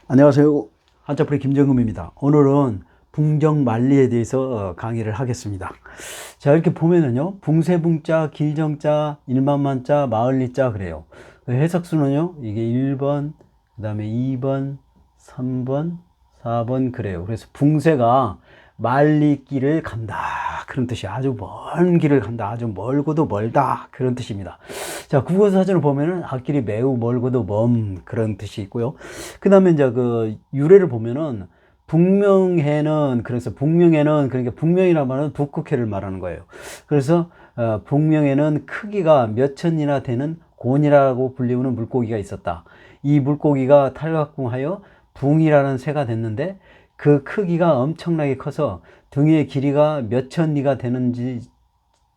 안녕하세요. 한자풀이 김정금입니다. 오늘은 붕정만리에 대해서 강의를 하겠습니다. 자, 이렇게 보면은요, 붕세붕자, 길정자, 일만만자, 마을리자 그래요. 해석수는요, 이게 1번, 그 다음에 2번, 3번, 4번 그래요. 그래서 붕세가 만리길을 간다. 그런 뜻이 아주 먼 길을 간다. 아주 멀고도 멀다. 그런 뜻입니다. 자, 국어사전을 보면은 앞길이 매우 멀고도 먼 그런 뜻이 있고요. 그 다음에 이제 그 유래를 보면은 북명해는 그래서 북명해는 그러니까 북명이라는 말은 북극해를 말하는 거예요. 그래서 북명에는 크기가 몇 천이나 되는 곤이라고 불리우는 물고기가 있었다. 이 물고기가 탈각궁하여 붕이라는 새가 됐는데 그 크기가 엄청나게 커서 등의 길이가 몇 천리가 되는지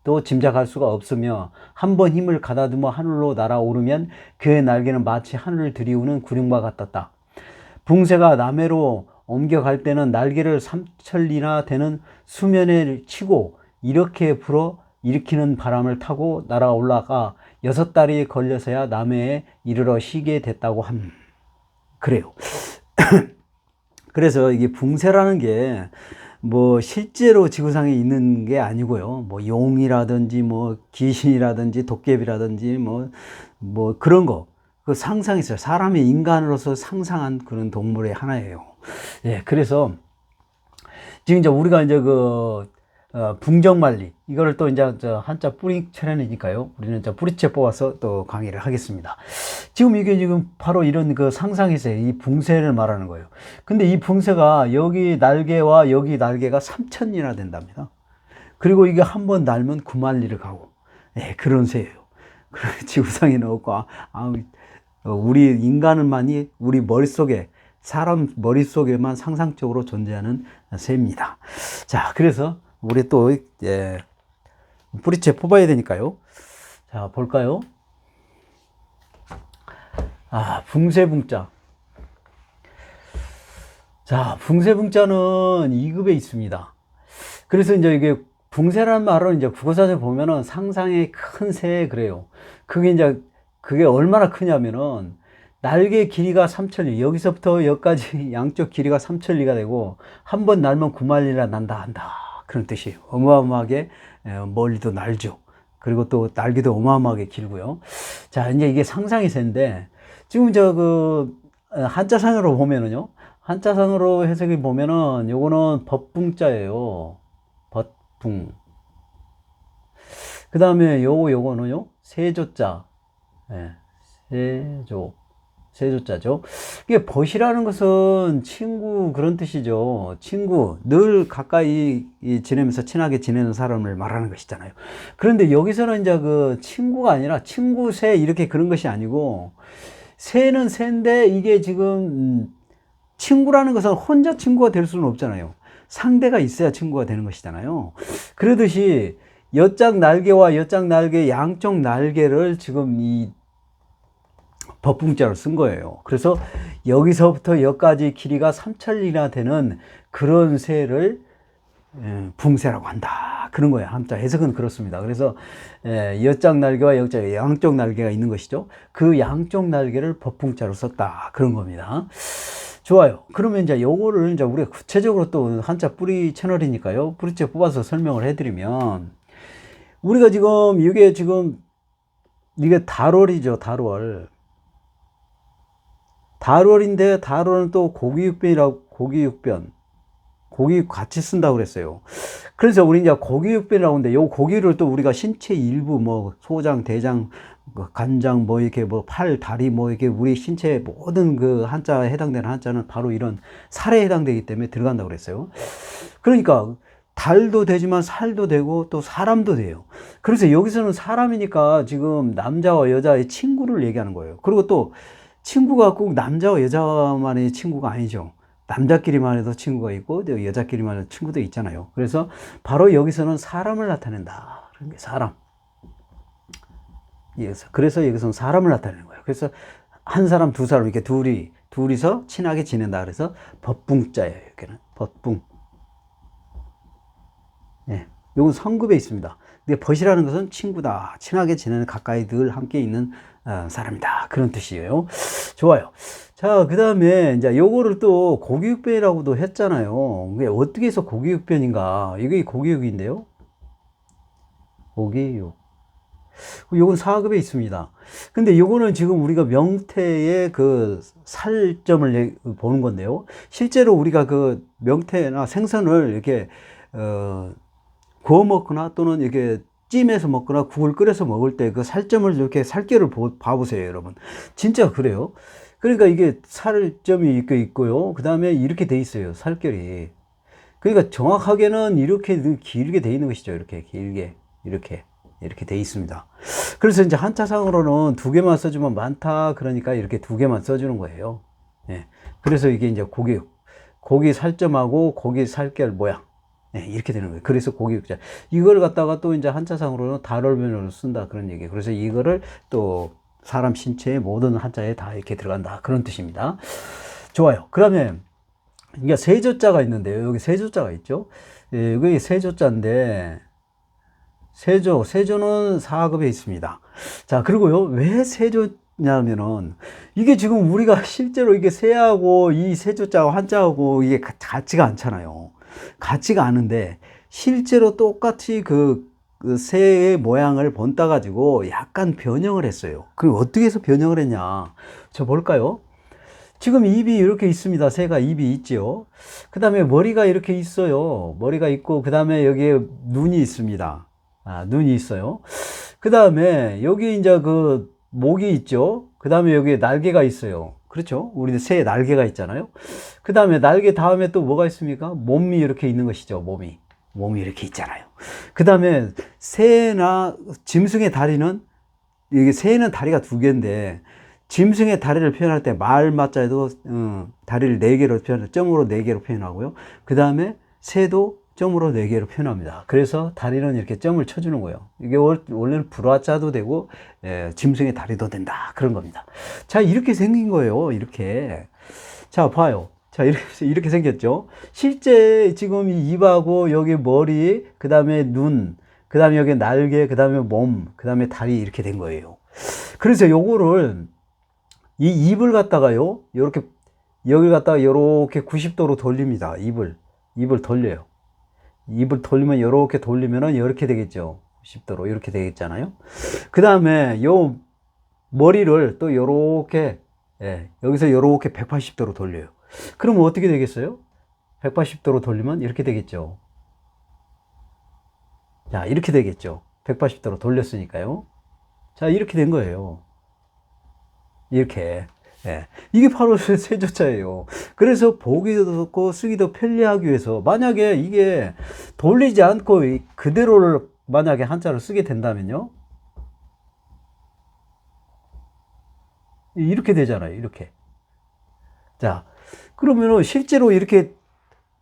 또 짐작할 수가 없으며 한 번 힘을 가다듬어 하늘로 날아오르면 그의 날개는 마치 하늘을 들이우는 구름과 같았다. 붕새가 남해로 옮겨갈 때는 날개를 3천리나 되는 수면에 치고 이렇게 불어 일으키는 바람을 타고 날아 올라가 6달이 걸려서야 남해에 이르러 쉬게 됐다고 함. 그래요. 그래서 이게 붕새라는 게 뭐 실제로 지구상에 있는 게 아니고요. 뭐 용이라든지 뭐 귀신이라든지 도깨비라든지 뭐 그런 거. 그 상상했어요. 사람이 인간으로서 상상한 그런 동물의 하나예요. 예, 그래서 지금 이제 우리가 이제 붕정만리 이거를 또 이제 한자 뿌리 차례니까요. 우리는 이제 뿌리채 뽑아서 또 강의를 하겠습니다. 지금 이게 지금 바로 이런 그 상상에서 이 붕새를 말하는 거예요. 근데 이 붕새가 여기 날개와 여기 날개가 3천리나 된답니다. 그리고 이게 한 번 날면 9만리를 가고, 예, 그런 새예요. 지구상에는 없고, 우리 인간은만이 우리 머릿속에 사람 머릿속에만 상상적으로 존재하는 새입니다. 자, 그래서 우리 또 뿌리채 뽑아야 되니까요. 자, 볼까요? 붕세붕자. 자, 붕세붕자는 2급에 있습니다. 그래서 이제 이게 붕세라는 말은 이제 국어사전에 보면은 상상의 큰 새 그래요. 그게 얼마나 크냐면은 날개 길이가 3천리, 여기서부터 여기까지 양쪽 길이가 3천리가 되고 한 번 날면 9만리나 난다 한다. 그런 뜻이에요. 어마어마하게 멀리도 날죠. 그리고 또 날개도 어마어마하게 길고요. 자, 이제 이게 상상의 새인데 지금 한자상으로 보면은요. 한자상으로 해석이 보면은 요거는 법붕자예요. 법붕. 그 다음에 요거는요. 세조자. 예, 세조자죠. 이게 벗이라는 것은 친구 그런 뜻이죠. 친구, 늘 가까이 지내면서 친하게 지내는 사람을 말하는 것이잖아요. 그런데 여기서는 이제 그 친구가 아니라 친구새 이렇게 그런 것이 아니고 새는 새인데 이게 지금 친구라는 것은 혼자 친구가 될 수는 없잖아요. 상대가 있어야 친구가 되는 것이잖아요. 그러듯이 엿장 날개와 엿장 날개 양쪽 날개를 지금 이 법붕자로 쓴 거예요. 그래서 여기서부터 여기까지 길이가 3천리나 되는 그런 새를 붕새라고 한다. 그런 거예요. 한자 해석은 그렇습니다. 그래서 엿장 날개와 역장 양쪽 날개가 있는 것이죠. 그 양쪽 날개를 법붕자로 썼다. 그런 겁니다. 좋아요. 그러면 이제 요거를 이제 우리가 구체적으로 또 한자 뿌리 채널이니까요. 뿌리째 뽑아서 설명을 해드리면 우리가 지금 이게 달월이죠. 달월. 달월인데 달월은 또 고기육변 고기 같이 쓴다고 그랬어요. 그래서 우리 이제 고기육변이라고 하는데 요 고기를 또 우리가 신체 일부 뭐 소장, 대장, 간장 뭐 이렇게 뭐 팔, 다리 뭐 이렇게 우리 신체 모든 그 한자에 해당되는 한자는 바로 이런 살에 해당되기 때문에 들어간다고 그랬어요. 그러니까 달도 되지만 살도 되고 또 사람도 돼요. 그래서 여기서는 사람이니까 지금 남자와 여자의 친구를 얘기하는 거예요. 그리고 또 친구가 꼭 남자와 여자만의 친구가 아니죠. 남자끼리만 해도 친구가 있고 여자끼리만 해도 친구도 있잖아요. 그래서 바로 여기서는 사람을 나타낸다. 그런 게 사람. 그래서 여기서는 사람을 나타내는 거예요. 그래서 한 사람, 두 사람 이렇게 둘이서 친하게 지낸다. 그래서 법붕자예요. 여기는 법붕. 예, 이건 성급에 있습니다. 근데 벗이라는 것은 친구다. 친하게 지내는 가까이 늘 함께 있는 사람이다. 그런 뜻이에요. 좋아요. 자, 그 다음에 이제 요거를 또 고기육변이라고도 했잖아요. 이게 어떻게 해서 고기육변인가? 이게 고기육인데요. 고기육. 요건 4급에 있습니다. 근데 요거는 지금 우리가 명태의 그 살점을 보는 건데요. 실제로 우리가 그 명태나 생선을 이렇게, 구워 먹거나 또는 이렇게 찜해서 먹거나 국을 끓여서 먹을 때 그 살점을 이렇게 살결을 봐보세요, 여러분. 진짜 그래요. 그러니까 이게 살점이 이렇게 있고요. 그 다음에 이렇게 돼 있어요, 살결이. 그러니까 정확하게는 이렇게 길게 돼 있는 것이죠. 이렇게 길게. 이렇게 돼 있습니다. 그래서 이제 한자상으로는 2개만 써주면 많다. 그러니까 이렇게 2개만 써주는 거예요. 예. 그래서 이게 이제 고기 살점하고 고기 살결 모양. 예, 이렇게 되는 거예요. 그래서 고기육자. 이걸 갖다가 또 이제 한자상으로는 다롤변으로 쓴다. 그런 얘기예요. 그래서 이거를 또 사람 신체의 모든 한자에 다 이렇게 들어간다. 그런 뜻입니다. 좋아요. 그러면 이게 세조자가 있는데요. 여기 세조자가 있죠. 예, 여기 세조자인데 세조는 4급에 있습니다. 자, 그리고요, 왜 세조냐면은, 이게 지금 우리가 실제로 이게 세하고 이 세조자하고 한자하고 이게 같지가 않잖아요. 같지가 않은데, 실제로 똑같이 그 새의 모양을 본따 가지고 약간 변형을 했어요. 그럼 어떻게 해서 변형을 했냐? 저 볼까요? 지금 입이 이렇게 있습니다. 새가 입이 있죠. 그 다음에 머리가 이렇게 있어요. 머리가 있고, 그 다음에 여기에 눈이 있습니다. 눈이 있어요. 그 다음에 여기 이제 그 목이 있죠. 그 다음에 여기 날개가 있어요. 그렇죠? 우리 새에 날개가 있잖아요. 그 다음에 날개 다음에 또 뭐가 있습니까? 몸이 이렇게 있는 것이죠. 몸이 이렇게 있잖아요. 그 다음에 새나 짐승의 다리는, 이게 새는 다리가 2개인데 짐승의 다리를 표현할 때 말맞자에도 다리를 4개로 점으로 4개로 표현하고요. 그 다음에 새도 점으로 4개로 표현합니다. 그래서 다리는 이렇게 점을 쳐주는 거예요. 이게 원래는 불화자도 되고, 짐승의 다리도 된다. 그런 겁니다. 자, 이렇게 생긴 거예요. 이렇게. 자, 봐요. 자, 이렇게 생겼죠. 실제 지금 이 입하고 여기 머리, 그 다음에 눈, 그 다음에 여기 날개, 그 다음에 몸, 그 다음에 다리 이렇게 된 거예요. 그래서 요거를, 이 입을 갖다가요, 여기를 갖다가 요렇게 90도로 돌립니다. 입을 돌려요. 입을 돌리면 이렇게 돌리면은 이렇게 되겠죠. 10도로 이렇게 되겠잖아요. 그 다음에 요 머리를 또 요렇게, 여기서 요렇게 180도로 돌려요. 그러면 어떻게 되겠어요? 180도로 돌리면 이렇게 되겠죠. 자, 이렇게 되겠죠. 180도로 돌렸으니까요. 자, 이렇게 된 거예요. 이렇게. 이게 바로 세조자예요. 그래서 보기도 좋고 쓰기도 편리하기 위해서, 만약에 이게 돌리지 않고 그대로를 만약에 한자를 쓰게 된다면요, 이렇게 되잖아요. 이렇게. 자, 그러면은 실제로 이렇게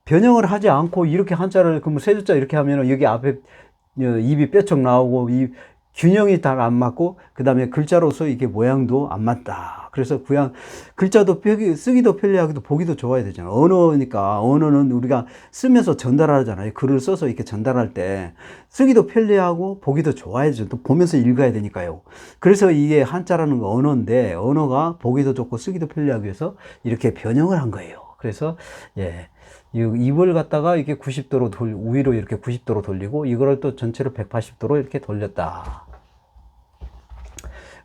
변형을 하지 않고 이렇게 한자를, 그러면 세조자 이렇게 하면은 여기 앞에 입이 뾰족 나오고 이 균형이 잘 안 맞고, 그 다음에 글자로서 이게 모양도 안 맞다. 그래서 그냥 글자도 쓰기도 편리하기도 보기도 좋아야 되잖아요. 언어니까, 언어는 우리가 쓰면서 전달하잖아요. 글을 써서 이렇게 전달할 때 쓰기도 편리하고 보기도 좋아야 되죠. 또 보면서 읽어야 되니까요. 그래서 이게 한자라는 거 언어인데, 언어가 보기도 좋고 쓰기도 편리하기 위해서 이렇게 변형을 한 거예요. 그래서 입을 갖다가 이렇게 90도로 위로 이렇게 90도로 돌리고, 이거를 또 전체로 180도로 이렇게 돌렸다.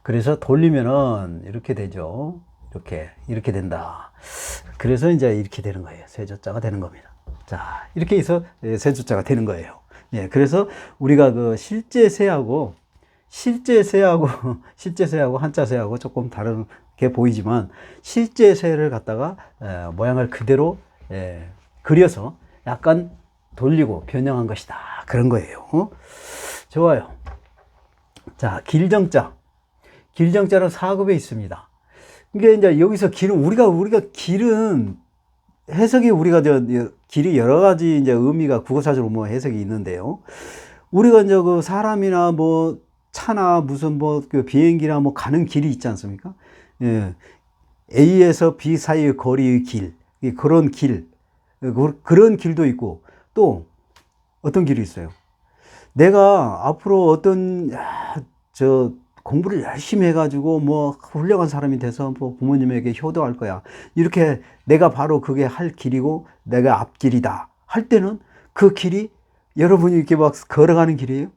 그래서 돌리면은 이렇게 되죠. 이렇게 된다. 그래서 이제 이렇게 되는 거예요. 세조자가 되는 겁니다. 자, 이렇게 해서 세조자가 되는 거예요. 그래서 우리가 그 실제 새하고 한자 새하고 조금 다르게 보이지만, 실제 새를 갖다가 모양을 그대로 그려서 약간 돌리고 변형한 것이다. 그런 거예요. 좋아요. 자, 길정자는 4급에 있습니다. 이게 이제 여기서 길은, 우리가 길은 해석이, 우리가 길이 여러 가지 이제 의미가 국어사적으로 뭐 해석이 있는데요. 우리가 이제 그 사람이나 뭐 차나 무슨 뭐 그 비행기나 뭐 가는 길이 있지 않습니까? A에서 B 사이의 거리의 길, 그런 길도 있고, 또 어떤 길이 있어요. 내가 앞으로 어떤 공부를 열심히 해가지고 뭐 훌륭한 사람이 돼서 뭐 부모님에게 효도할 거야. 이렇게 내가 바로 그게 할 길이고 내가 앞길이다 할 때는 그 길이 여러분이 이렇게 막 걸어가는 길이에요?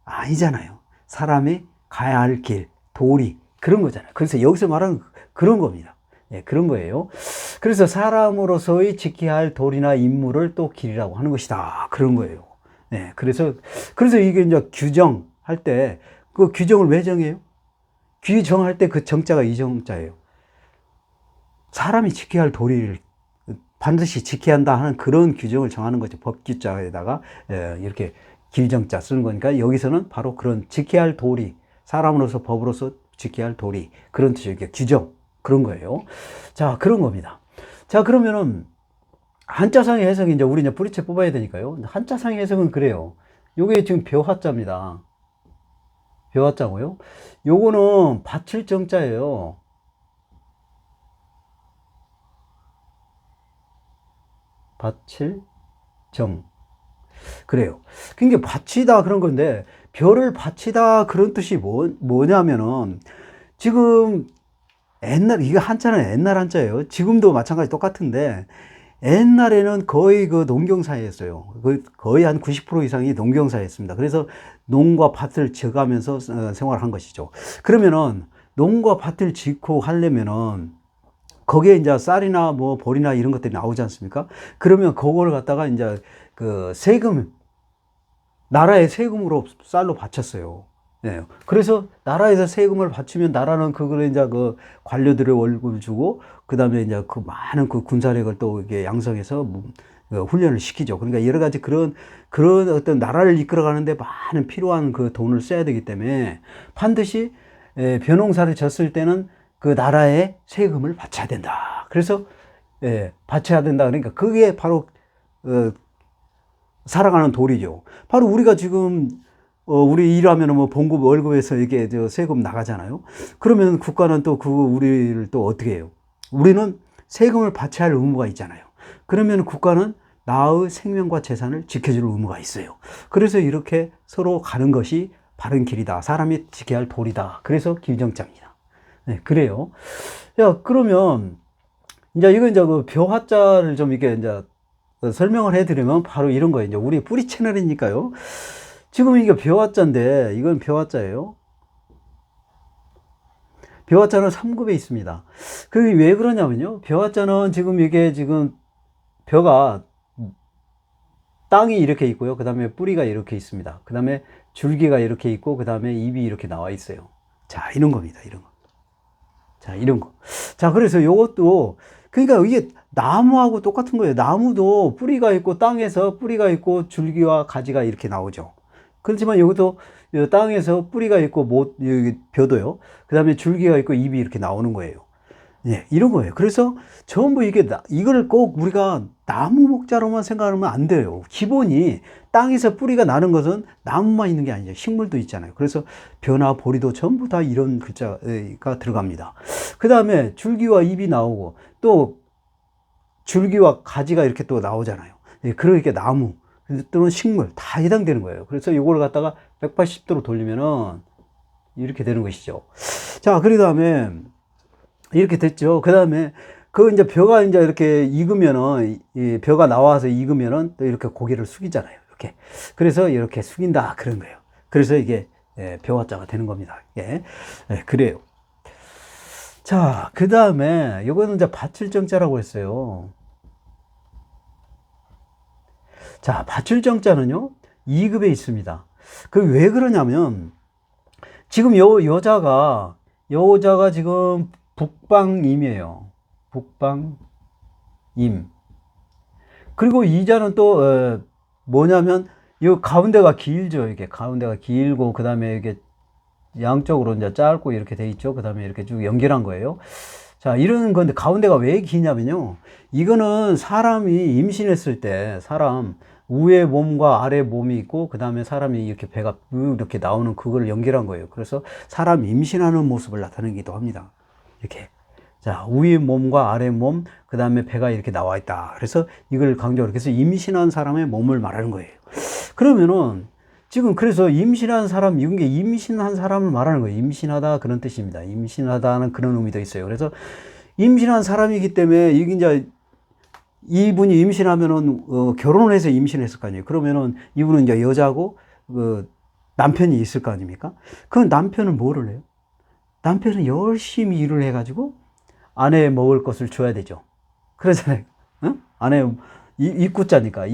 아니잖아요. 사람이 가야 할 길, 도리, 그런 거잖아요. 그래서 여기서 말하는 그런 겁니다. 예, 그런 거예요. 그래서 사람으로서의 지켜야 할 도리나 임무를 또 길이라고 하는 것이다. 그런 거예요. 예, 그래서 이게 이제 규정할 때, 그 규정을 왜 정해요? 규정할 때 그 정자가 이 정자예요. 사람이 지켜야 할 도리를 반드시 지켜야 한다 하는 그런 규정을 정하는 거죠. 법규자에다가 이렇게 길정자 쓰는 거니까 여기서는 바로 그런 지켜야 할 도리, 사람으로서 법으로서 지켜야 할 도리, 그런 뜻이에요. 규정, 그런 거예요. 자, 그런 겁니다. 자, 그러면은 한자상의 해석이 이제 우리 이제 뿌리채 뽑아야 되니까요. 한자상의 해석은 그래요. 요게 지금 벼화자입니다. 벼화자고요. 요거는 받칠 정자예요. 받칠 정. 그래요. 그러니까 바치다 그런 건데, 별을 바치다 그런 뜻이 뭐냐면은, 지금 이거 한자는 옛날 한자예요. 지금도 마찬가지 똑같은데, 옛날에는 거의 그 농경사회였어요. 거의 한 90% 이상이 농경사회였습니다. 그래서 농과 밭을 지어가면서 생활한 것이죠. 그러면은, 농과 밭을 짓고 하려면은, 거기에 이제 쌀이나 뭐 보리나 이런 것들이 나오지 않습니까? 그러면 그걸 갖다가 이제 그 세금, 나라의 세금으로 쌀로 바쳤어요. 네. 그래서 나라에서 세금을 바치면 나라는 그걸 이제 그 관료들의 월급을 주고, 그 다음에 이제 그 많은 그 군사력을 또 이게 양성해서 훈련을 시키죠. 그러니까 여러 가지 그런 어떤 나라를 이끌어가는데 많은 필요한 그 돈을 써야 되기 때문에 반드시 벼농사를 졌을 때는 그 나라에 세금을 바쳐야 된다. 그래서 바쳐야 된다. 그러니까 그게 바로 살아가는 도리죠. 바로 우리가 지금 우리 일하면 뭐 봉급 월급에서 이게 저 세금 나가잖아요. 그러면 국가는 또 우리를 또 어떻게 해요? 우리는 세금을 바쳐야 할 의무가 있잖아요. 그러면 국가는 나의 생명과 재산을 지켜줄 의무가 있어요. 그래서 이렇게 서로 가는 것이 바른 길이다. 사람이 지켜야 할 도리다. 그래서 길정자입니다. 네, 그래요. 야, 그러면 이제 그 벼화자를 좀 이렇게 이제 설명을 해드리면 바로 이런 거예요. 이제 우리 뿌리 채널이니까요. 지금 이게 벼화자인데 이건 벼화자예요. 벼화자는 3급에 있습니다. 그게 왜 그러냐면요. 벼화자는 지금 이게 지금 벼가 땅이 이렇게 있고요. 그 다음에 뿌리가 이렇게 있습니다. 그 다음에 줄기가 이렇게 있고, 그 다음에 잎이 이렇게 나와 있어요. 자, 이런 겁니다. 이런 거. 자, 이런 거. 자, 그래서 요것도, 그러니까 이게 나무하고 똑같은 거예요. 나무도 뿌리가 있고, 땅에서 뿌리가 있고, 줄기와 가지가 이렇게 나오죠. 그렇지만 이것도 땅에서 뿌리가 있고, 여기 벼도요. 그 다음에 줄기가 있고, 잎이 이렇게 나오는 거예요. 예, 이런 거예요. 그래서 전부 이거를 꼭 우리가 나무 목자로만 생각하면 안 돼요. 기본이 땅에서 뿌리가 나는 것은 나무만 있는 게 아니죠. 식물도 있잖아요. 그래서 벼나 보리도 전부 다 이런 글자가 들어갑니다. 그 다음에 줄기와 잎이 나오고, 또 줄기와 가지가 이렇게 또 나오잖아요. 예, 그러니까 나무 또는 식물 다 해당되는 거예요. 그래서 이걸 갖다가 180도로 돌리면은 이렇게 되는 것이죠. 자, 그 다음에 이렇게 됐죠. 그 다음에 이제 벼가 이제 이렇게 익으면은, 이 벼가 나와서 익으면은 또 이렇게 고개를 숙이잖아요. 이렇게. 그래서 이렇게 숙인다. 그런 거예요. 그래서 이게 벼화자가 되는 겁니다. 예. 그래요. 자, 그 다음에 이거는 이제 밭칠정자라고 했어요. 자, 밭칠정자는요, 2급에 있습니다. 그 왜 그러냐면, 지금 여자가 지금 북방임이에요. 북방임. 그리고 이자는 또 뭐냐면 이 가운데가 길죠. 이게 가운데가 길고, 그 다음에 이게 양쪽으로 이제 짧고 이렇게 돼 있죠. 그 다음에 이렇게 쭉 연결한 거예요. 자, 이런 건데 가운데가 왜 기냐면요. 이거는 사람이 임신했을 때 위에 몸과 아래 몸이 있고, 그 다음에 사람이 이렇게 배가 이렇게 나오는 그걸 연결한 거예요. 그래서 사람 임신하는 모습을 나타내기도 합니다. 이렇게. 자, 위에 몸과 아래 몸, 그 다음에 배가 이렇게 나와 있다. 그래서 이걸 강조를 해서 임신한 사람의 몸을 말하는 거예요. 그러면은 지금 그래서 임신한 사람, 이런 게 임신한 사람을 말하는 거예요. 임신하다 그런 뜻입니다. 임신하다는 그런 의미도 있어요. 그래서 임신한 사람이기 때문에 이게 이제 이분이 임신하면은 결혼을 해서 임신했을 거 아니에요. 그러면은 이분은 이제 여자고 남편이 있을 거 아닙니까? 그 남편은 뭐를 해요? 남편은 열심히 일을 해가지고 아내에 먹을 것을 줘야 되죠. 그러잖아요. 응? 아내 입구자니까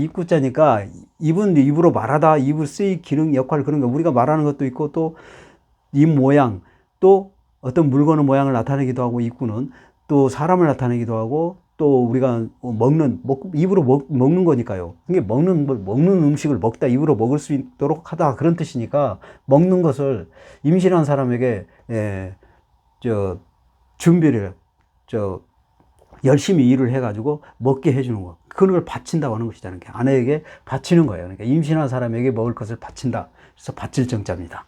입은 입으로 말하다 입을 쓰이 기능 역할 그런 거 우리가 말하는 것도 있고 또 입 모양 또 어떤 물건의 모양을 나타내기도 하고 입구는 또 사람을 나타내기도 하고 또 우리가 입으로 먹는 거니까요. 이게 먹는 음식을 먹다 입으로 먹을 수 있도록 하다 그런 뜻이니까 먹는 것을 임신한 사람에게 준비를 열심히 일을 해가지고 먹게 해주는 거. 그런 걸 바친다고 하는 것이잖아요. 아내에게 바치는 거예요. 그러니까 임신한 사람에게 먹을 것을 바친다. 그래서 바칠 정자입니다.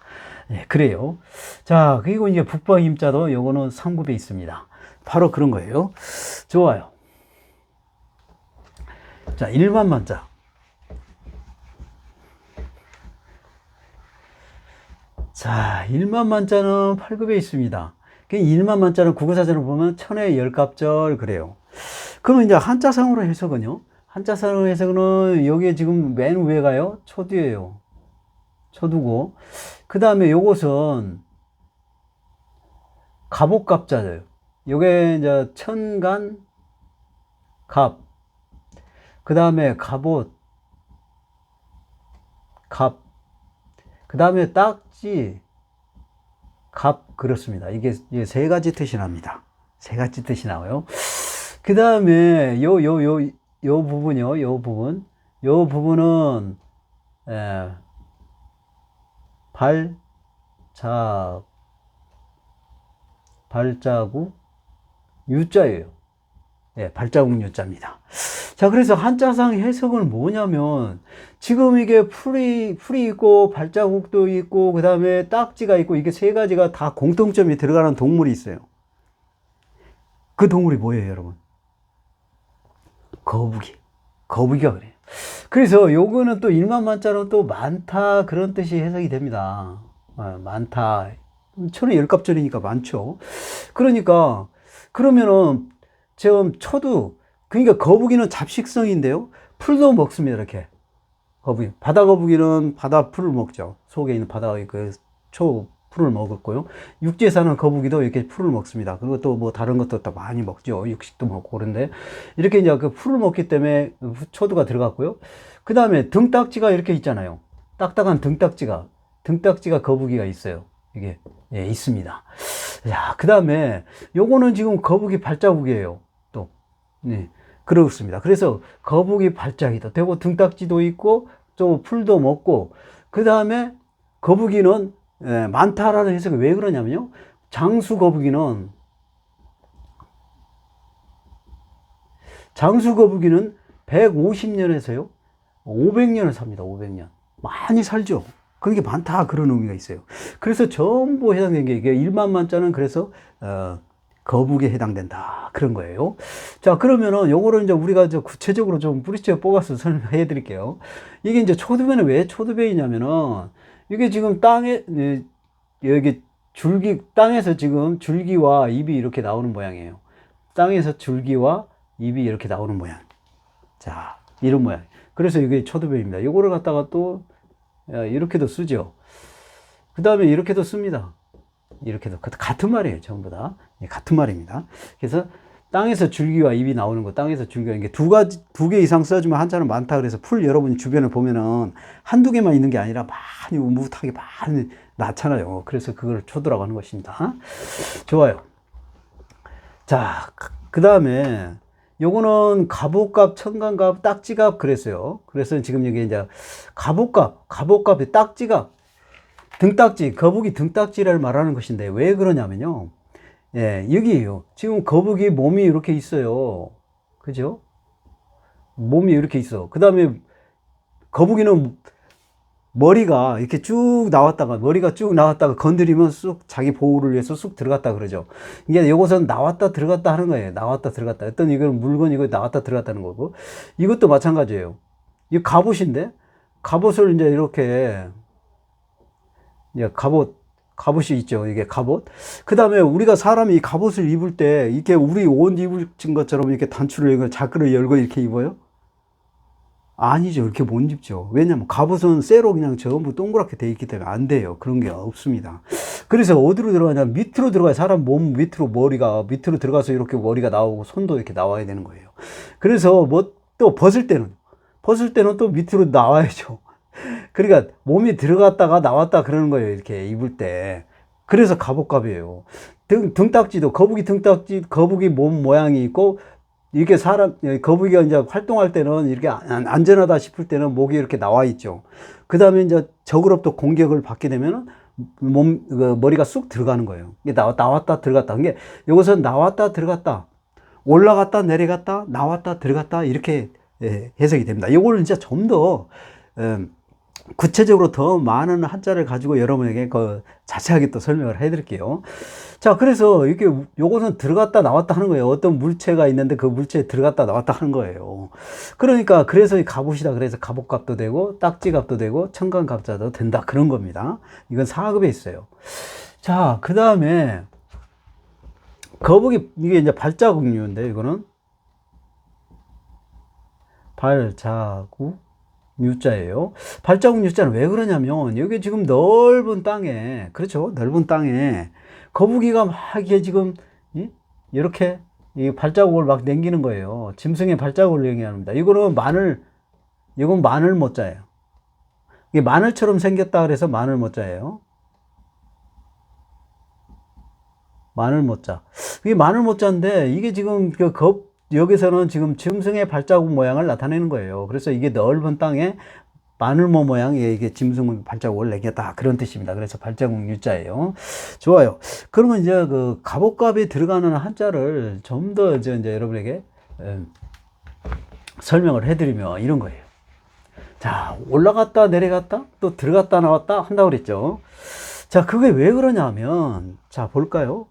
예, 그래요. 자, 그리고 이제 북방 임자도 요거는 3급에 있습니다. 바로 그런 거예요. 좋아요. 자, 일만만자. 자, 일만만자는 8급에 있습니다. 일만만자는 국어사전을 보면 천의 열갑절 그래요. 그러면 이제 한자상으로 해석은요. 한자상으로 해석은 여기에 지금 맨 위에가요. 초두예요. 초두고 그 다음에 요것은 갑옥갑자예요. 요게 이제 천간 갑. 그 다음에 갑옷 갑. 그 다음에 딱지 갑 그렇습니다. 이게 세 가지 뜻이 납니다. 세 가지 뜻이 나와요. 그 다음에 요 부분이요. 요 부분은 발자국 유자예요. 예, 발자국 유자입니다. 자, 그래서 한자상 해석은 뭐냐면 지금 이게 풀이 있고 발자국도 있고 그 다음에 딱지가 있고 이게 세 가지가 다 공통점이 들어가는 동물이 있어요. 그 동물이 뭐예요, 여러분? 거북이가 그래요. 그래서 요거는 또 일만만자로 또 많다 그런 뜻이 해석이 됩니다. 많다. 천의 열갑절이니까 많죠. 그러니까 그러면은 지금 초두 그러니까 거북이는 잡식성인데요. 풀도 먹습니다. 이렇게 거북이 바다 거북이는 바다 풀을 먹죠. 속에 있는 바다의 풀을 먹었고요. 육지에 사는 거북이도 이렇게 풀을 먹습니다. 그리고 또 뭐 다른 것도 또 많이 먹죠. 육식도 먹고 그런데 이렇게 이제 그 풀을 먹기 때문에 초두가 들어갔고요. 그 다음에 등딱지가 이렇게 있잖아요. 딱딱한 등딱지가 거북이가 있어요. 이게 있습니다. 야, 그 다음에 요거는 지금 거북이 발자국이에요. 또 네, 그렇습니다. 그래서 거북이 발자국도 되고 등딱지도 있고 또 풀도 먹고 그 다음에 거북이는 많다라는 해석이 왜 그러냐면요. 장수 거북이는 150년에서요 500년을 삽니다. 500년 많이 살죠. 그런 게 많다 그런 의미가 있어요. 그래서 전부 해당된 게 이게 일만만자는 그래서 거북이에 해당된다 그런 거예요. 자, 그러면은 요거를 이제 우리가 구체적으로 좀 뿌리째 뽑아서 설명해 드릴게요. 이게 이제 초두배는 왜 초두배이냐면은 이게 지금 여기 땅에서 지금 줄기와 잎이 이렇게 나오는 모양이에요. 땅에서 줄기와 잎이 이렇게 나오는 모양. 자, 이런 모양. 그래서 이게 초두배입니다. 이거를 갖다가 또 이렇게도 쓰죠. 그 다음에 이렇게도 씁니다. 이렇게도 같은 말이에요. 전부 다 같은 말입니다. 그래서 땅에서 줄기와 잎이 나오는 거, 땅에서 줄기가 이게 두 개 이상 써주면 한자는 많다. 그래서 풀 여러분 주변에 보면은 한두 개만 있는 게 아니라 많이 우뭇하게 많이 낳잖아요. 그래서 그걸 초두라고 하는 것입니다. 좋아요. 자, 그 다음에 요거는 갑옷갑, 천간갑, 딱지갑 그랬어요. 그래서 지금 여기 이제 갑옷갑이 딱지갑, 등딱지, 거북이 등딱지를 말하는 것인데 왜 그러냐면요. 예, 여기에요. 지금 거북이 몸이 이렇게 있어요. 그죠? 몸이 이렇게 있어. 그 다음에 거북이는 머리가 이렇게 머리가 쭉 나왔다가 건드리면 쑥 자기 보호를 위해서 쑥 들어갔다 그러죠. 이게 요것은 나왔다 들어갔다 하는 거예요. 나왔다 들어갔다. 어떤 이건 물건 이거 나왔다 들어갔다는 거고. 이것도 마찬가지예요. 이 갑옷인데 갑옷을 이제 이렇게 이제 갑옷이 있죠. 이게 갑옷. 그 다음에 우리가 사람이 갑옷을 입을 때 이렇게 우리 옷 입은 것처럼 이렇게 단추를 열고 자크를 열고 이렇게 입어요? 아니죠. 이렇게 못 입죠. 왜냐면 갑옷은 쇠로 그냥 전부 동그랗게 돼 있기 때문에 안 돼요. 그런 게 없습니다. 그래서 어디로 들어가냐? 밑으로 들어가요. 사람 몸 밑으로 머리가 밑으로 들어가서 이렇게 머리가 나오고 손도 이렇게 나와야 되는 거예요. 그래서 뭐 또 벗을 때는 또 밑으로 나와야죠. 그러니까 몸이 들어갔다가 나왔다 그러는 거예요. 이렇게 입을 때. 그래서 갑옷갑이에요. 등딱지도 거북이 등딱지, 거북이 몸 모양이 있고 이렇게 거북이가 이제 활동할 때는 이렇게 안전하다 싶을 때는 목이 이렇게 나와 있죠. 그 다음에 이제 적으로부터 공격을 받게 되면은 머리가 쑥 들어가는 거예요. 이게 나왔다 들어갔다. 이게 이것은 나왔다 들어갔다. 올라갔다 내려갔다 나왔다 들어갔다 이렇게 해석이 됩니다. 이거는 진짜 좀 더 구체적으로 더 많은 한자를 가지고 여러분에게 자세하게 또 설명을 해 드릴게요. 자, 그래서 이렇게 요것은 들어갔다 나왔다 하는 거예요. 어떤 물체가 있는데 그 물체에 들어갔다 나왔다 하는 거예요. 그러니까 그래서 이 갑옷이다. 그래서 갑옷값도 되고 딱지값도 되고 청간갑자도 된다. 그런 겁니다. 이건 4급에 있어요. 자, 그 다음에 거북이 이게 이제 발자국류인데 이거는 발자국 유자예요. 발자국 유자는 왜 그러냐면 여기 지금 넓은 땅에 그렇죠. 넓은 땅에 거북이가 막 이게 지금 이렇게 이 발자국을 막 남기는 거예요. 짐승의 발자국을 얘기합니다. 이건 마늘 모자예요. 이게 마늘처럼 생겼다 그래서 마늘 모자예요. 마늘 모자. 이게 마늘 모자인데 이게 지금 여기서는 지금 짐승의 발자국 모양을 나타내는 거예요. 그래서 이게 넓은 땅에 마늘모 모양의 이게 짐승의 발자국을 내겠다. 그런 뜻입니다. 그래서 발자국 유자예요. 좋아요. 그러면 이제 그 갑옷갑이 들어가는 한자를 좀 더 이제 여러분에게 설명을 해드리면 이런 거예요. 자, 올라갔다 내려갔다 또 들어갔다 나왔다 한다고 그랬죠. 자, 그게 왜 그러냐면, 자, 볼까요?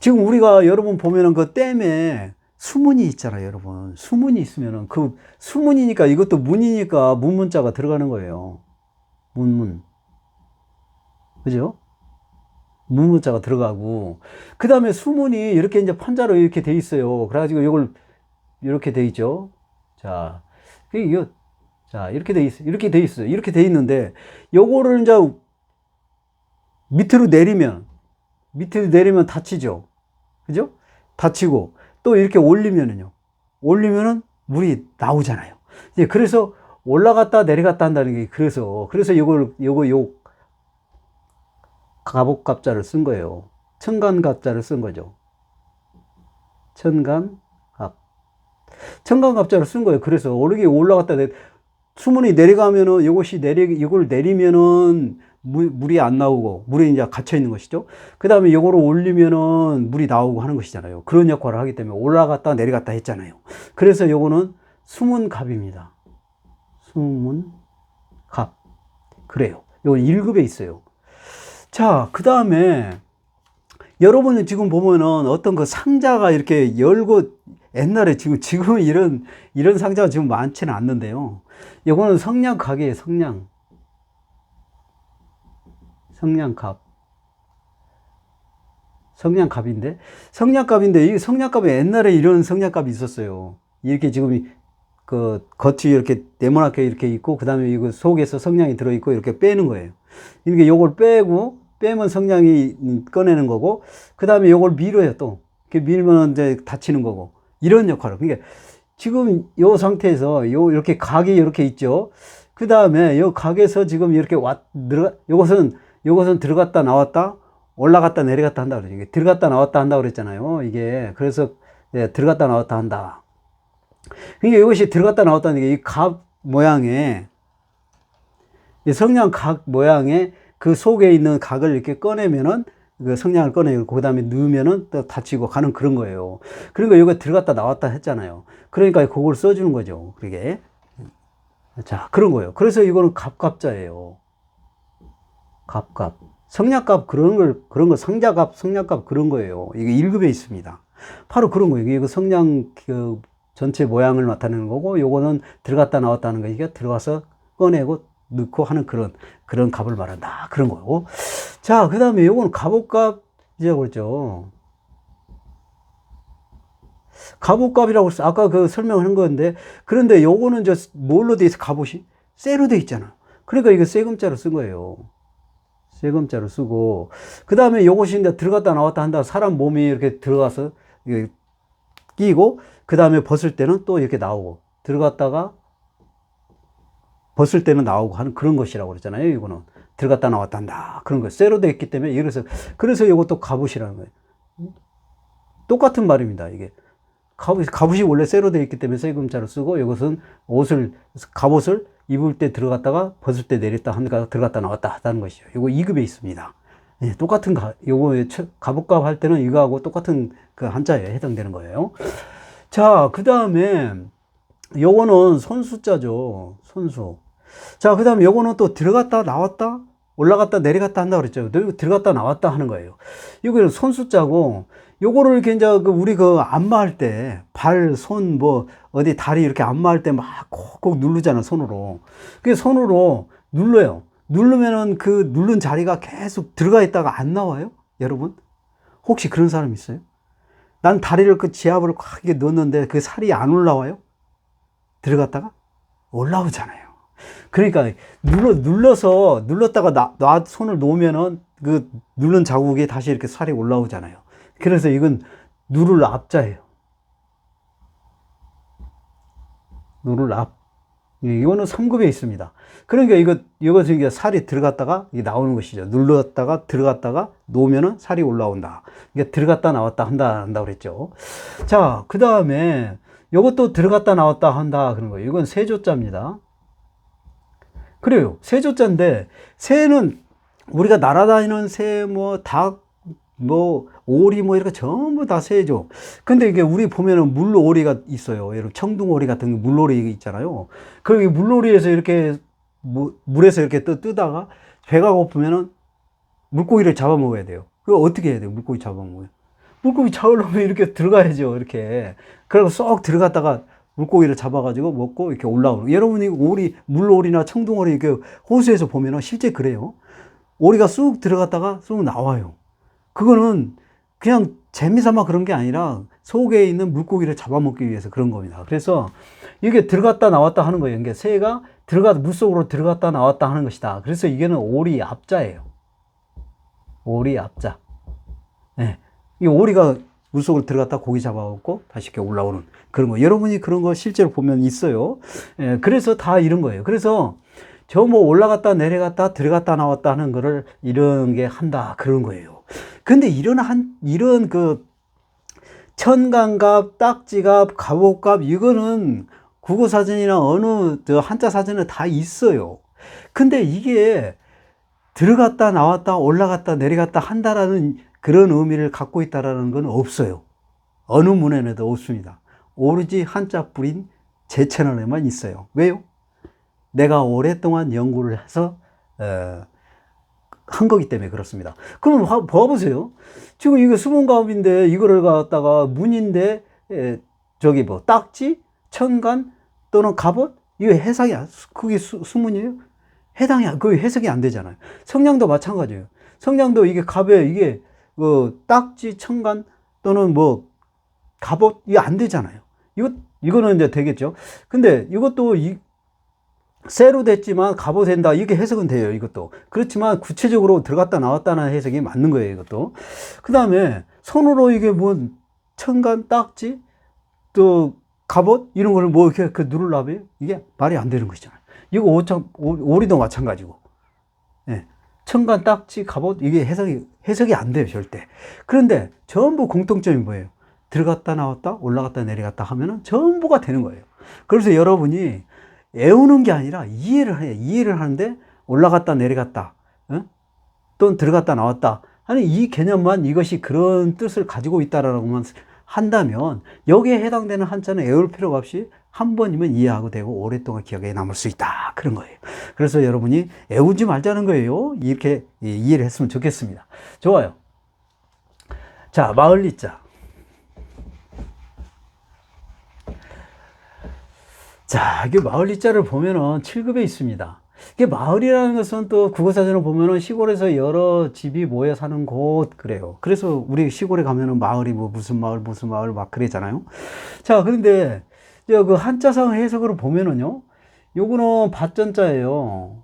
지금 우리가 여러분 보면은 그 댐에 수문이 있잖아요, 여러분. 수문이 있으면은 그 수문이니까 이것도 문이니까 문문자가 들어가는 거예요. 문문. 그죠? 문문자가 들어가고. 그 다음에 수문이 이렇게 이제 판자로 이렇게 돼 있어요. 그래가지고 이걸 이렇게 돼 있죠. 자, 이거, 자, 이렇게 돼 있어요. 이렇게 돼 있어요. 이렇게 돼 있는데, 요거를 이제 밑으로 내리면 다치죠. 그죠? 다치고, 또 이렇게 올리면은 물이 나오잖아요. 이제 그래서 올라갔다 내려갔다 한다는 게 그래서 요거 갑옷갑자를 쓴 거예요. 청간갑자를 쓴 거죠. 청간갑자를 쓴 거예요. 그래서 올라갔다 수문이 내려가면은 이걸 내리면은 물이 안 나오고 물이 이제 갇혀 있는 것이죠. 그 다음에 이거를 올리면은 물이 나오고 하는 것이잖아요. 그런 역할을 하기 때문에 올라갔다 내려갔다 했잖아요. 그래서 요거는 수문갑입니다. 수문갑. 그래요. 요건 1급에 있어요. 자, 그 다음에 여러분이 지금 보면은 어떤 그 상자가 이렇게 열고 옛날에 지금 이런 상자가 지금 많지는 않는데요. 요거는 성냥갑이에요. 성냥갑인데 이 성냥갑에 옛날에 이런 성냥갑이 있었어요. 이렇게 지금 그 겉이 이렇게 네모나게 이렇게 있고 그 다음에 이거 속에서 성냥이 들어있고 이렇게 빼는 거예요. 이렇게 요걸 빼면 성냥이 꺼내는 거고 그 다음에 요걸 밀어요. 또 이렇게 밀면 이제 닫히는 거고 이런 역할을. 그러니까 지금 요 상태에서 이렇게 각이 이렇게 있죠. 그 다음에 요 각에서 지금 이렇게 요것은 들어갔다 나왔다 올라갔다 내려갔다 한다 그러죠. 들어갔다 나왔다 한다 그랬잖아요. 이게 그래서 들어갔다 나왔다 한다. 그러니까 이것이 들어갔다 나왔다는 게 이 갑 모양의 이 성냥 각 모양의 그 속에 있는 각을 이렇게 꺼내면은 그 성냥을 꺼내고 그 다음에 넣으면은 또 닫히고 가는 그런 거예요. 그러니까 이거 들어갔다 나왔다 했잖아요. 그러니까 그걸 써주는 거죠. 그게 자 그런 거예요. 그래서 이거는 갑갑자예요. 갑갑. 성냥갑 그런 거 상자갑, 성냥갑 그런 거예요. 이게 1급에 있습니다. 바로 그런 거예요. 이거 성냥 전체 모양을 나타내는 거고 요거는 들어갔다 나왔다 하는 거니까 들어가서 꺼내고 넣고 하는 그런 값을 말한다. 그런 거고. 자, 그 다음에 요거는 값옷값, 이제 그랬죠. 값옷값이라고 아까 그 설명한 건데, 그런데 요거는 뭘로 돼 있어? 값옷이? 쇠로 돼 있잖아. 그러니까 이거 세금자로 쓴 거예요. 세금자로 쓰고, 그 다음에 요것이 이제 들어갔다 나왔다 한다. 사람 몸이 이렇게 들어가서 끼고, 그 다음에 벗을 때는 또 이렇게 나오고, 들어갔다가 벗을 때는 나오고 하는 그런 것이라고 그랬잖아요. 이거는 들어갔다 나왔다 한다. 그런 거. 쇠로 되어 있기 때문에, 그래서 이것도 갑옷이라는 거예요. 똑같은 말입니다. 이게. 갑옷이 원래 쇠로 되어 있기 때문에 세금자로 쓰고, 이것은 갑옷을 입을 때 들어갔다가 벗을 때 내렸다 하니까 들어갔다 나왔다 하다는 것이죠. 이거 2급에 있습니다. 예, 똑같은 요거 갑옷값 할 때는 이거하고 똑같은 그 한자에 해당되는 거예요. 자, 그 다음에 요거는 손수자죠. 손수. 자, 그 다음에 요거는 또 들어갔다 나왔다 올라갔다 내려갔다 한다 그랬죠. 들어갔다 나왔다 하는 거예요. 이거는 손수자고, 요거를 이렇게 이제 우리 안마할 때 발, 손, 어디 다리 이렇게 안마할 때 막 콕콕 누르잖아, 손으로. 그 손으로 눌러요. 누르면은 그 누른 자리가 계속 들어가 있다가 안 나와요? 여러분? 혹시 그런 사람 있어요? 난 다리를 지압을 꽉 넣었는데 그 살이 안 올라와요? 들어갔다가? 올라오잖아요. 그러니까 눌렀다가 손을 놓으면은 그 누른 자국에 다시 이렇게 살이 올라오잖아요. 그래서 이건 누를 앞자예요. 누를 앞. 이거는 3급에 있습니다. 그러니까 이거 살이 들어갔다가 나오는 것이죠. 눌렀다가 들어갔다가 놓으면은 살이 올라온다. 이게 들어갔다 나왔다 한다 그랬죠. 자, 그 다음에 이것도 들어갔다 나왔다 한다 그런 거예요. 이건 세조자입니다. 그래요. 세조자인데, 새는 우리가 날아다니는 새, 닭, 오리, 이렇게 전부 다 새죠. 근데 이게 우리 보면은 물오리가 있어요. 여러분, 청둥오리 같은 물오리 있잖아요. 그 물오리에서 이렇게, 물에서 이렇게 뜨다가 배가 고프면은 물고기를 잡아먹어야 돼요. 그거 어떻게 해야 돼요? 물고기 잡아먹어요. 물고기 잡으려면 이렇게 들어가야죠. 이렇게. 그리고 쏙 들어갔다가 물고기를 잡아가지고 먹고 이렇게 올라오고. 여러분이 물오리나 청둥오리 이렇게 호수에서 보면은 실제 그래요. 오리가 쑥 들어갔다가 쑥 나와요. 그거는 그냥 재미삼아 그런 게 아니라 속에 있는 물고기를 잡아먹기 위해서 그런 겁니다. 그래서 이게 들어갔다 나왔다 하는 거예요. 이게 새가 물속으로 들어갔다 나왔다 하는 것이다. 그래서 이게는 오리 앞자예요. 오리 앞자. 네. 이 오리가 물속으로 들어갔다 고기 잡아먹고 다시 이렇게 올라오는 그런 거. 여러분이 그런 거 실제로 보면 있어요. 예, 그래서 다 이런 거예요. 그래서 올라갔다 내려갔다 들어갔다 나왔다 하는 거를 이런 게 한다. 그런 거예요. 근데 이런 천간갑, 딱지갑, 갑옷갑, 이거는 국어사전이나 어느 한자 사전에 다 있어요. 근데 이게 들어갔다 나왔다 올라갔다 내려갔다 한다라는 그런 의미를 갖고 있다라는 건 없어요. 어느 문헌에도 없습니다. 오로지 한자뿐인 제 채널에만 있어요. 왜요? 내가 오랫동안 연구를 해서 한 거기 때문에 그렇습니다. 그럼 봐보세요. 지금 이거 수문갑인데 이거를 갖다가 문인데 딱지, 천간 또는 갑옷, 이거 해석이 그게 수문이에요? 그 해석이 안 되잖아요. 성냥도 마찬가지예요. 성냥도 이게 갑에 이게 딱지, 천간 또는 갑옷 이게 안 되잖아요. 이거는 이제 되겠죠. 근데 이것도 쇠로 됐지만 갑옷 된다. 이게 해석은 돼요. 이것도. 그렇지만 구체적으로 들어갔다 나왔다는 해석이 맞는 거예요. 이것도. 그 다음에 손으로 이게 천간, 딱지, 또 갑옷 이런 거를 이렇게 누르려면 이게 말이 안 되는 것이잖아요. 이거 오리도 마찬가지고. 예. 천간, 딱지, 갑옷 이게 해석이 안 돼요. 절대. 그런데 전부 공통점이 뭐예요? 들어갔다 나왔다 올라갔다 내려갔다 하면은 전부가 되는 거예요. 그래서 여러분이 외우는 게 아니라 이해를 해요. 이해를 하는데 올라갔다 내려갔다 또는 들어갔다 나왔다 하는 이 개념만 이것이 그런 뜻을 가지고 있다라고만 한다면 여기에 해당되는 한자는 외울 필요가 없이 한 번이면 이해하고 되고 오랫동안 기억에 남을 수 있다. 그런 거예요. 그래서 여러분이 외우지 말자는 거예요. 이렇게 이해를 했으면 좋겠습니다. 좋아요. 자, 마을리자. 자, 이게 마을리자를 보면은 7급에 있습니다. 이게 마을이라는 것은 또 국어사전을 보면은 시골에서 여러 집이 모여 사는 곳 그래요. 그래서 우리 시골에 가면은 마을이 뭐 무슨 마을 막 그러잖아요. 자, 그런데 그 한자성 해석으로 보면은요. 요거는 밭전자예요.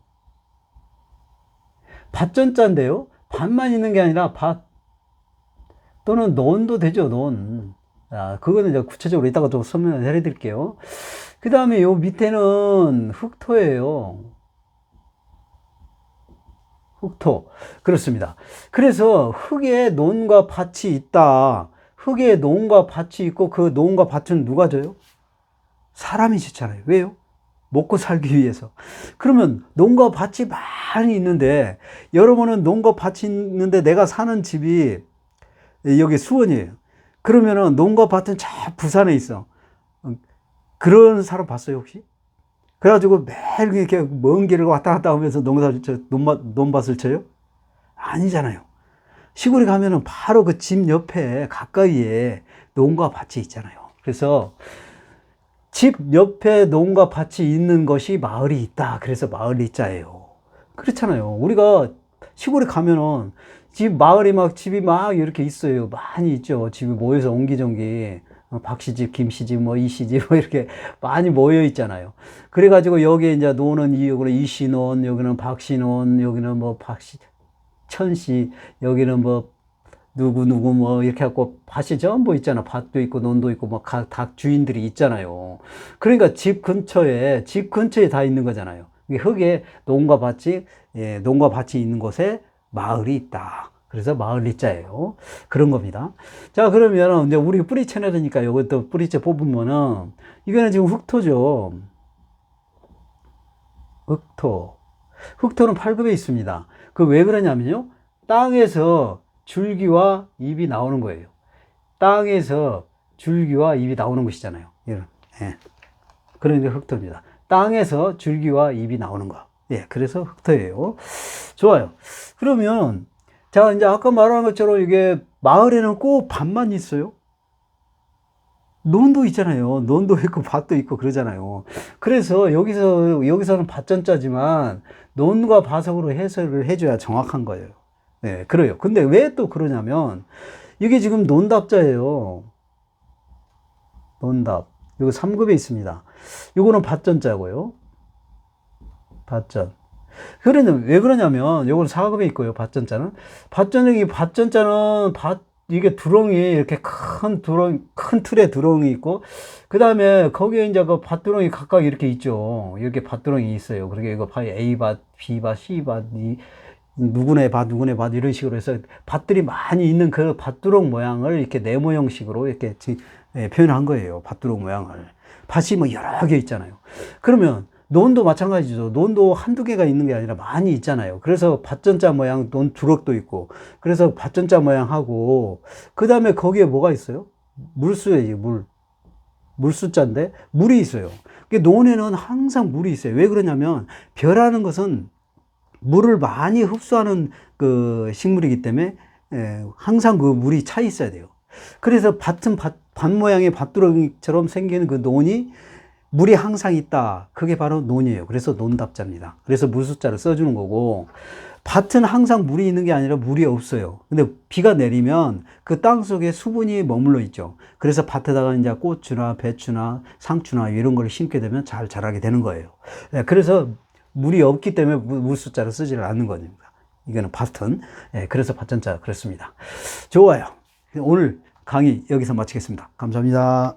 밭전자인데요. 밭만 있는 게 아니라 밭 또는 논도 되죠, 논. 아, 그거는 이제 구체적으로 이따가 좀 설명을 해드릴게요. 그 다음에 요 밑에는 흑토예요. 흑토. 그렇습니다. 그래서 흙에 논과 밭이 있다. 흙에 논과 밭이 있고 그 논과 밭은 누가 져요? 사람이 짓잖아요. 왜요? 먹고 살기 위해서. 그러면 논과 밭이 많이 있는데 여러분은 논과 밭이 있는데 내가 사는 집이 여기 수원이에요. 그러면은 논과 밭은 저 부산에 있어. 그런 사람 봤어요, 혹시? 그래가지고 매일 이렇게 먼 길을 왔다 갔다 하면서 논밭을 쳐요? 아니잖아요. 시골에 가면은 바로 그 집 옆에 가까이에 논과 밭이 있잖아요. 그래서 집 옆에 논과 밭이 있는 것이 마을이 있다. 그래서 마을리자예요. 그렇잖아요. 우리가 시골에 가면은 마을이 막 집이 막 이렇게 있어요. 많이 있죠. 집이 모여서 옹기종기. 박씨집, 김씨집, 뭐 이씨집, 뭐 이렇게 많이 모여 있잖아요. 그래가지고 여기에 이제 노는 여기는 이씨논, 여기는 박씨논, 여기는 뭐 천씨, 여기는 뭐 누구 뭐 이렇게 하고 밭이 전부 있잖아. 밭도 있고 논도 있고 뭐 각 주인들이 있잖아요. 그러니까 집 근처에 다 있는 거잖아요. 흙에 논과 밭이 논과 밭이 있는 곳에 마을이 있다. 그래서 마을리자예요. 그런 겁니다. 자, 그러면 이제 우리 뿌리 채널이니까 이것도 뿌리째 뽑으면은 이거는 지금 흑토죠. 흑토는 8급에 있습니다. 그 왜 그러냐면요. 땅에서 줄기와 잎이 나오는 거예요. 땅에서 줄기와 잎이 나오는 것이잖아요. 예. 그러니까 흑토입니다. 땅에서 줄기와 잎이 나오는 거. 예, 그래서 흑토예요. 좋아요. 그러면 자, 이제 아까 말한 것처럼 이게 마을에는 꼭 밭만 있어요. 논도 있잖아요. 논도 있고 밭도 있고 그러잖아요. 그래서 여기서는 밭전자지만 논과 밭으로 해석을 해줘야 정확한 거예요. 네, 그래요. 근데 왜 또 그러냐면 이게 지금 논답자예요. 논답. 이거 3급에 있습니다. 이거는 밭전자고요. 밭전. 왜 그러냐면, 요건 4급에 있고요, 밭전자는. 밭전자는 이게 두렁이, 이렇게 큰 틀에 두렁이 있고, 그 다음에 거기에 이제 그 밭두렁이 각각 이렇게 있죠. 이렇게 밭두렁이 있어요. 그러게 이거 A밭, B밭, C밭, 누구네 밭, 이런 식으로 해서 밭들이 많이 있는 그 밭두렁 모양을 이렇게 네모 형식으로 이렇게 표현한 거예요. 밭두렁 모양을. 밭이 뭐 여러 개 있잖아요. 그러면, 논도 마찬가지죠. 논도 한두 개가 있는 게 아니라 많이 있잖아요. 그래서 밭전자 모양 논 두럭도 있고, 그래서 밭전자 모양하고, 그 다음에 거기에 뭐가 있어요? 물수예요, 물수자인데, 물이 있어요. 논에는 항상 물이 있어요. 왜 그러냐면, 벼라는 것은 물을 많이 흡수하는 그 식물이기 때문에, 항상 그 물이 차 있어야 돼요. 그래서 밭 모양의 밭두렁이처럼 생기는 그 논이 물이 항상 있다. 그게 바로 논이에요. 그래서 논답자입니다. 그래서 물숫자를 써주는 거고, 밭은 항상 물이 있는 게 아니라 물이 없어요. 근데 비가 내리면 그 땅 속에 수분이 머물러 있죠. 그래서 밭에다가 이제 고추나 배추나 상추나 이런 걸 심게 되면 잘 자라게 되는 거예요. 그래서 물이 없기 때문에 물숫자를 쓰지를 않는 겁니다. 이거는 밭은. 그래서 밭전자 그렇습니다. 좋아요. 오늘 강의 여기서 마치겠습니다. 감사합니다.